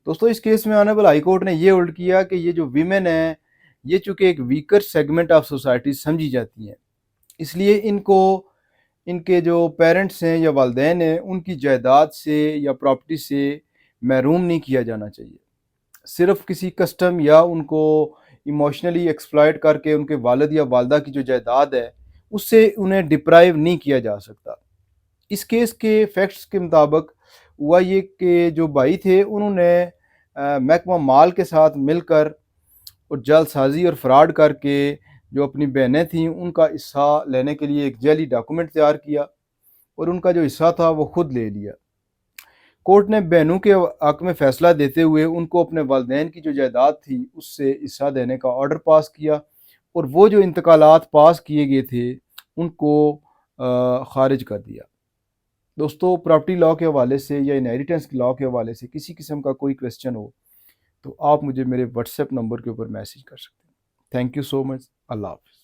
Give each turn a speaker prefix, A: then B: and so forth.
A: دوستوں اس کیس میں honourable high court نے یہ الٹ کیا کہ یہ جو ویمن ہیں یہ چونکہ ایک ویکر سیگمنٹ آف سوسائٹی سمجھی جاتی ہیں، اس لیے ان کو ان کے جو پیرنٹس ہیں یا والدین ہیں ان کی جائیداد سے یا پراپرٹی سے محروم نہیں کیا جانا چاہیے۔ صرف کسی کسٹم یا ان کو ایموشنلی ایکسپلائٹ کر کے ان کے والد یا والدہ کی جو جائیداد ہے اس سے انہیں ڈپرائیو نہیں کیا جا سکتا۔ اس کیس کے فیکٹس کے مطابق ہوا یہ کہ جو بھائی تھے انہوں نے محکمہ مال کے ساتھ مل کر اور جعل سازی اور فراڈ کر کے جو اپنی بہنیں تھیں ان کا حصہ لینے کے لیے ایک جعلی ڈاکومنٹ تیار کیا اور ان کا جو حصہ تھا وہ خود لے لیا۔ کورٹ نے بہنوں کے حق میں فیصلہ دیتے ہوئے ان کو اپنے والدین کی جو جائیداد تھی اس سے حصہ دینے کا آرڈر پاس کیا اور وہ جو انتقالات پاس کیے گئے تھے ان کو خارج کر دیا۔ دوستو پراپرٹی لاء کے حوالے سے یا انہیریٹنس لاء کے حوالے سے کسی قسم کا کوئی کویسچن ہو تو آپ مجھے میرے واٹس ایپ نمبر کے اوپر میسج کر سکتے ہیں۔ تھینک یو سو مچ۔ اللہ حافظ۔